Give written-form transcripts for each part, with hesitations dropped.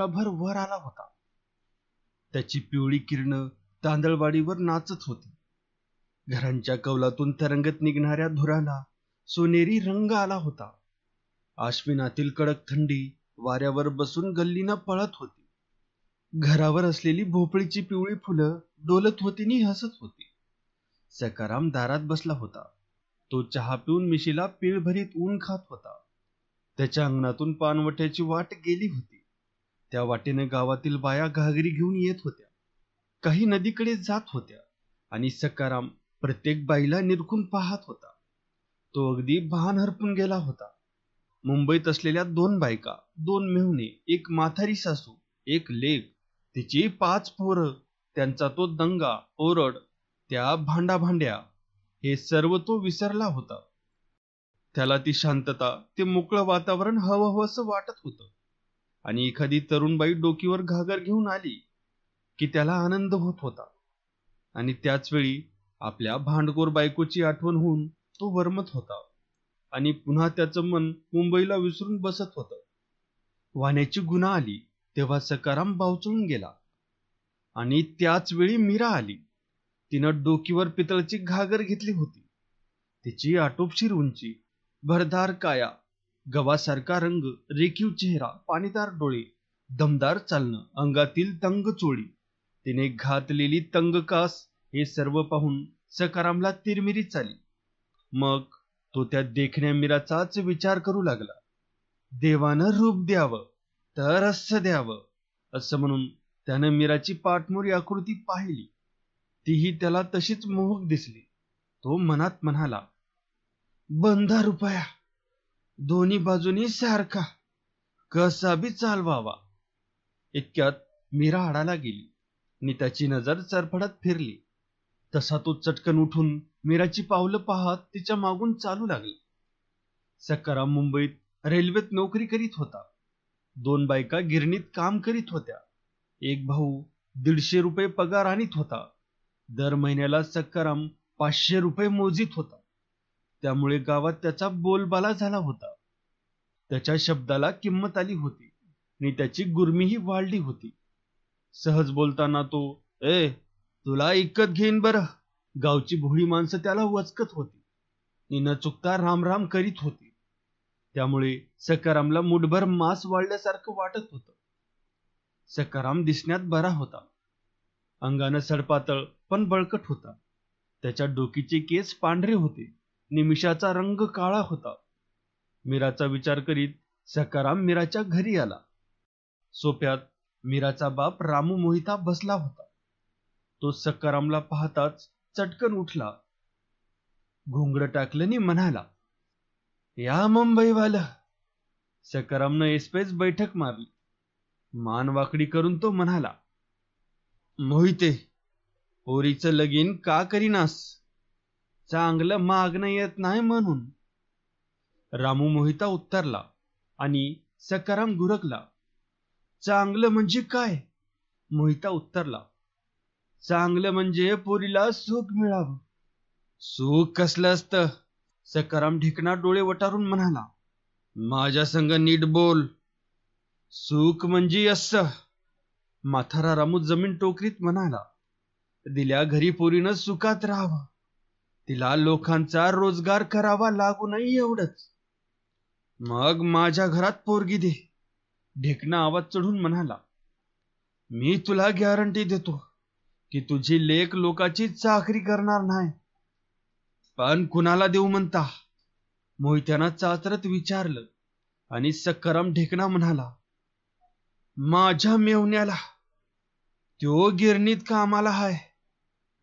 रात्रभर वर आला होता. त्याची पिवळी किरणं तांदळवाडीवर नाचत होती. घरांच्या कौलातून तरंगत निघणाऱ्या धुराला सोनेरी रंग आला होता. आश्विनातील कडक थंडी वाऱ्यावर बसून गल्लीनं पळत होती. घरावर असलेली भोपळीची पिवळी फुलं डोलत होती नि हसत होती. सकाराम दारात बसला होता. तो चहा पिऊन मिशीला पिळभरीत ऊन खात होता. त्याच्या अंगणातून पानवट्याची वाट गेली होती. त्या वाटेने गावातील बाया घागरी घेऊन येत होत्या. काही नदीकडे जात होत्या आणि सकाराम प्रत्येक बाईला निरखून पाहत होता. तो अगदी भान हरपून गेला होता. मुंबईत असलेल्या 2 बायका, 2 मेहुणे, एक म्हातारी सासू, एक लेक, तिची 5 पोरं, त्यांचा तो दंगा, ओरड, त्या भांड्या, हे सर्व तो विसरला होता. त्याला ती शांतता, ते मोकळं वातावरण हवंहवंसं वाटत होतं. आणि एखादी तरुणबाई डोकीवर घागर घेऊन आली की त्याला आनंद होत होता. आणि त्याच वेळी आपल्या भांडखोर बायकोची आठवण होऊन तो वरमत होता आणि पुन्हा त्याचं मन मुंबईला विसरून बसत होतं. वाण्याची गुन्हा आली तेव्हा सकाराम बावचळून गेला. आणि त्याच वेळी मीरा आली. तिनं डोकीवर पितळची घागर घेतली होती. तिची आटोपशीर उंची, भरदार काया, गव्हासारखा रंग, रेखीव चेहरा, पाणीदार डोळे, दमदार चालणं, अंगातील तंग चोळी, तिने घातलेली तंग कास, हे सर्व पाहून सकारामला तिरमिरीच आली. मग तो त्या देखण्या मीराचाच विचार करू लागला. देवानं रूप द्यावं तर असं द्यावं, असं म्हणून त्यानं मीराची पाठमोरी आकृती पाहिली. तीही त्याला तशीच मोहक दिसली. तो मनात म्हणाला, बंधा रुपया, दोन्ही बाजूनी सारखा, कसा बी चालवावा. इतक्यात मीरा आडाला गेली आणि त्याची नजर चरफडत फिरली. तसा तो चटकन उठून मीराची पावलं पाहत तिच्या मागून चालू लागला. सकाराम मुंबईत रेल्वेत नोकरी करीत होता. 2 बायका गिरणीत काम करीत होत्या. एक भाऊ 150 रुपये पगार आणीत होता. दर महिन्याला सकाराम 500 रुपये मोजीत होता. त्यामुळे गावात त्याचा बोलबाला झाला होता. त्याच्या शब्दाला किंमत आली होती आणि त्याची गुरमीही वाढली होती. सहज बोलताना तो, तुला इकत घेईन बरं, गावची भोळी माणसं त्याला वचकत होती. न चुकता रामराम करीत होती. त्यामुळे सकारामला मुठभर मांस वाढल्यासारखं वाटत होतं. सकाराम दिसण्यात बरा होता. अंगानं सडपातळ पण बळकट होता. त्याच्या डोकीचे केस पांढरे होते. निमिषाचा रंग काळा होता. मीराचा विचार करीत सकाराम मीराच्या घरी आला. सोप्यात मीराचा बाप रामू मोहिता बसला होता. तो सकारामला पाहताच चटकन उठला. घोंगडं टाकलं नि म्हणाला, या मुंबईवालं. सकारामनं एसपेस बैठक मारली. मान वाकडी करून तो म्हणाला, मोहिते, पोरीचं लगीन का करीनास? चांगलं मागणं येत नाही म्हणून. रामू मोहिता उत्तरला आणि सकाराम गुरकला. चांगलं म्हणजे काय? मोहिता उत्तरला. चांगलं म्हणजे पोरीला सुख मिळावं. सुख कसलं असतं? सकाराम ढिकणा डोळे वटारून म्हणाला, माझ्या संग नीट बोल. सुख म्हणजे असं. म्हातारा रामू जमीन टोकरीत म्हणाला, दिल्या घरी पोरीनं सुखात राहावं, तिला लोकांचा रोजगार करावा लागू नये एवढंच. मग माझ्या घरात पोरगी दे. ढेकणा आवाज चढून म्हणाला, मी तुला गॅरंटी देतो की तुझी लेक लोकाची चाकरी करणार नाही. पण कुणाला देऊ म्हणता? मोहित्यानं चाचरत विचारलं. आणि सकाराम ढेकणा म्हणाला, माझ्या मेवण्याला. त्यो गिरणीत कामाला हाय.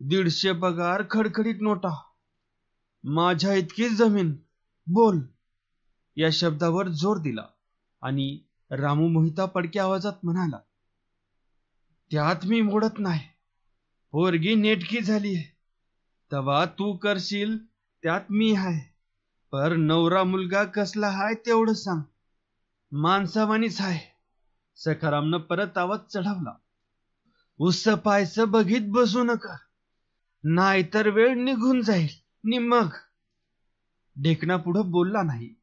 150 पगार, खडखडीत नोटा. माझ्या इतकी जमीन. बोल. या शब्दावर जोर दिला आणि रामू मोहिता पडक्या आवाजात म्हणाला, त्यात मी मोडत नाही. पोरगी नेटकी झालीये, तवा तू करशील त्यात मी हाय. पर नवरा मुलगा कसला हाय तेवढं सांग. माणसावानीच हाय. सकारामनं परत आवाज चढवला. उस पायस बघीत बसू नका, नाहीतर वेळ निघून जाईल. नि मग. ढेकणा पुढं बोलला नाही.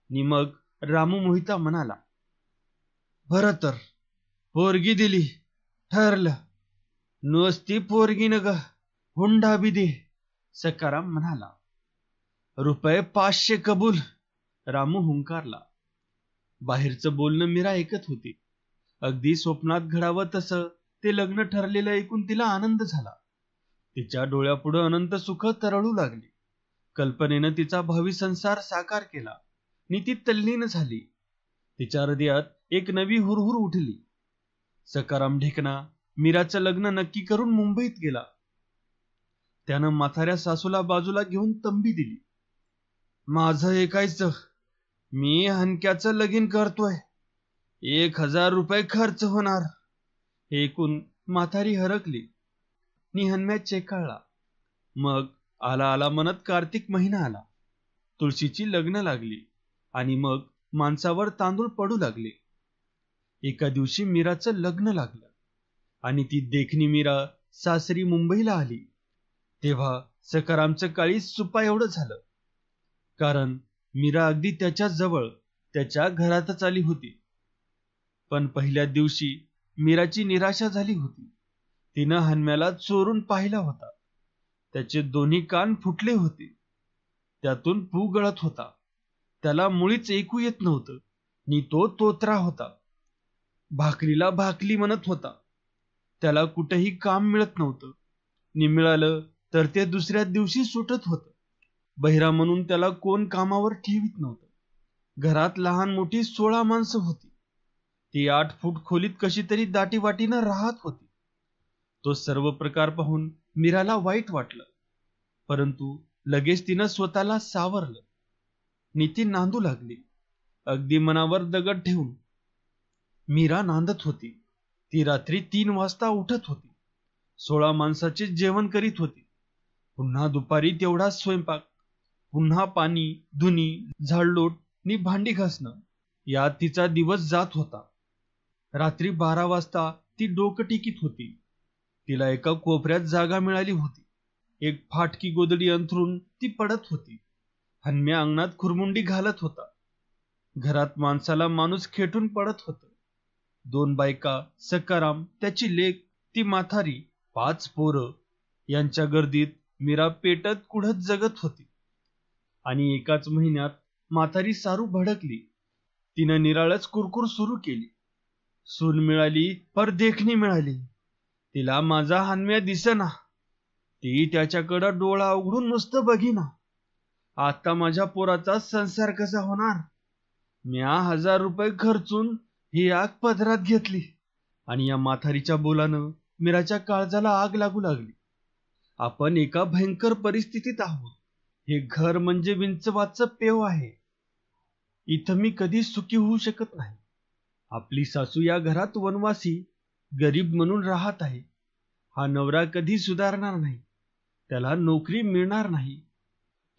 नि मग रामू मोहिता म्हणाला, बरं तर, पोरगी दिली, ठरलं. नुसती पोरगी न ग, हुंडा बी दे, सकाराम म्हणाला. ₹500 कबूल, रामू हुंकारला. बाहेरचं बोलणं मीरा ऐकत होती. अगदी स्वप्नात घडावं तसं ते लग्न ठरलेलं ऐकून तिला आनंद झाला. तिच्या डोळ्यापुढं अनंत सुख तरळू लागली. कल्पनेनं तिचा भावी संसार साकार केला आणि ती तल्लीन झाली. तिच्या हृदयात एक नवी हुरहुर उठली. सकाराम ढेकणा मीराचं लग्न नक्की करून मुंबईत गेला. त्यानं म्हाताऱ्या सासूला बाजूला घेऊन तंबी दिली. माझं ऐकायचं, मी हनक्याचं लगीन करतोय, ₹1000 खर्च होणार. हे ऐकून म्हातारी हरकली नि हनम्यात चेकाळला. मग आला आला म्हणत कार्तिक महिना आला. तुळशीची लग्न लागली आणि मग माणसावर तांदूळ पडू लागले. एका दिवशी मीराचं लग्न लागलं आणि ती देखणी मीरा सासरी मुंबईला आली. तेव्हा सकारामचं काळीज सुपा एवढं झालं. कारण मीरा अगदी त्याच्या जवळ, त्याच्या घरातच आली होती. पण पहिल्या दिवशी मीराची निराशा झाली होती. तिनं हनम्याला चोरून पाहिला होता. त्याचे दोन्ही कान फुटले होते. त्यातून पू गळत होता. त्याला मुळीच ऐकू येत नव्हतं नि तो तोतरा होता. भाकरीला भाकली म्हणत होता. त्याला कुठेही काम मिळत नव्हतं नि मिळालं तर ते दुसऱ्या दिवशी सुटत होतं. बहिरा म्हणून त्याला कोण कामावर ठेवीत नव्हतं. घरात लहान मोठी 16 माणसं होती. ती 8 फूट खोलीत कशी तरी दाटीवाटीनं राहत होती. तो सर्व प्रकार पाहून मीराला वाईट वाटलं. परंतु लगेच तिनं स्वतःला सावरलं. नीती नांदू लागली. अगदी मनावर दगड ठेवून मीरा नांदत होती. ती रात्री 3 वाजता उठत होती. 16 माणसाचे जेवण करीत होती. पुन्हा दुपारी तेवढा स्वयंपाक, पुन्हा पाणी, धुनी, झाडलोट नि भांडी घासणं यात तिचा दिवस जात होता. रात्री 12 वाजता ती डोकं टिकीत होती. तिला एका कोपऱ्यात जागा मिळाली होती. एक फाटकी गोदडी अंथरून ती पडत होती. हनम्या अंगणात खुरमुंडी घालत होता. घरात माणसाला माणूस खेटून पडत होतं. 2 बायका, सकाराम, त्याची लेक, ती म्हातारी, 5 पोरं यांच्या गर्दीत मीरा पेटत कुढत जगत होती. आणि एकाच महिन्यात म्हातारी सारू भडकली. तिनं निराळच कुरकुर सुरू केली. सून मिळाली पर देखणी मिळाली. तिला माझा हनम्या दिसेना. ती त्याच्याकडं डोळा उघडून नुसतं बघीना. आता माझ्या पोराचा संसार कसा होणार. म्या ₹1000 खर्चून ही आग पदरात घेतली. आणि या म्हातारीच्या बोलानं मीराच्या काळजाला आग लागू लागली. आपण एका भयंकर परिस्थितीत आहोत. हे घर म्हणजे विंचवाचं पेव आहे. इथं मी कधी सुखी होऊ शकत नाही. आपली सासू या घरात वनवासी गरीब म्हणून राहत आहे. हा नवरा कधी सुधारणार नाही. त्याला नोकरी मिळणार नाही.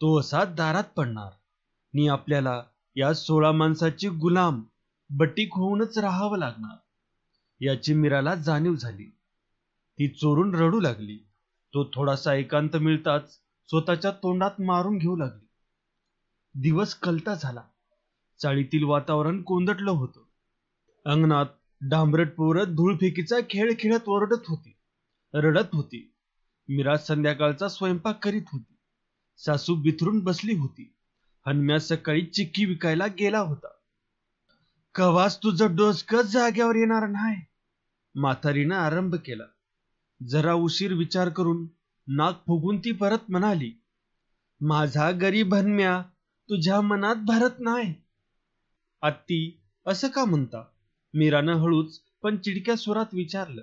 तो असा दारात पडणार नि आपल्याला या 16 माणसाची गुलाम बटीक होऊनच राहावं लागणार. याची मीराला जाणीव झाली. ती चोरून रडू लागली. तो थोडासा एकांत मिळताच स्वतःच्या तोंडात मारून घेऊ लागली. दिवस कलता झाला. चाळीतील वातावरण कोंदटलं होतं. अंगणात डांबरट पोरं धूळफेकीचा खेळ खेळत ओरडत होती, रडत होती. मीरा संध्याकाळचा स्वयंपाक करीत होती. सासू बिथरून बसली होती. हनम्या सकाळी चिक्की विकायला गेला होता. कवाच तुझं डोसकं जाग्यावर येणार नाही, म्हातारीनं आरंभ केला. जरा उशीर विचार करून नाक फुगून ती परत म्हणाली, माझा गरीब हनम्या तुझ्या मनात भरत नाही. आत्ती असं का म्हणता, मीरानं हळूच पण चिडक्या स्वरात विचारलं.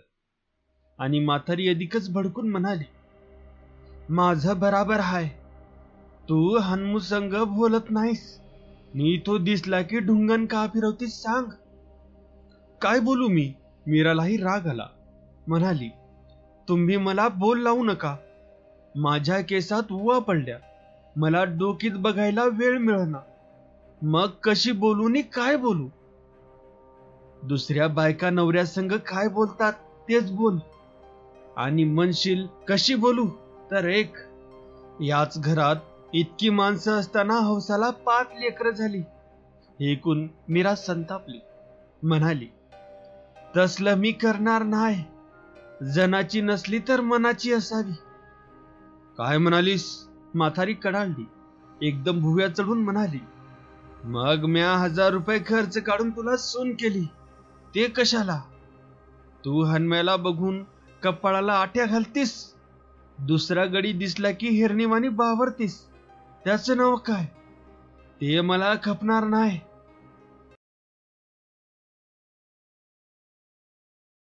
आणि म्हातारी अधिकच भडकून म्हणाली, माझं बराबर हाय. तू हनमू संग बोलत नाहीस नी तो दिसला की ढुंगण का फिरवतीस सांग. काय बोलू मी. मीरालाही राग आला. म्हणाली, तुम्ही मला बोल लावू नका. माझ्या केसात उवा पडल्या. मला डोकीत बघायला वेळ मिळना. मग कशी बोलू नी काय बोलू. दुसऱ्या बायका नवऱ्यासंग काय बोलतात तेच बोल. आणि म्हणशील कशी बोलू तर एक. याच घरात इतकी माणसं असताना हौसाला 5 लेकरं झाली. हे ऐकून मीरा संतापली. म्हणाली, तसलं मी करणार नाही. जनाची नसली तर मनाची असावी. काय म्हणालीस? म्हातारी कडाळली. एकदम भुव्या चढून म्हणाली, मग म्या 1000 रुपये खर्च काढून तुला सून केली, ते कशाला? तू हनम्याला बघून कपाळाला आट्या घालतीस, दुसरा गडी दिसला की हिरणीवाणी बावरतीस, त्याचं नाव काय? ते मला खपणार नाही.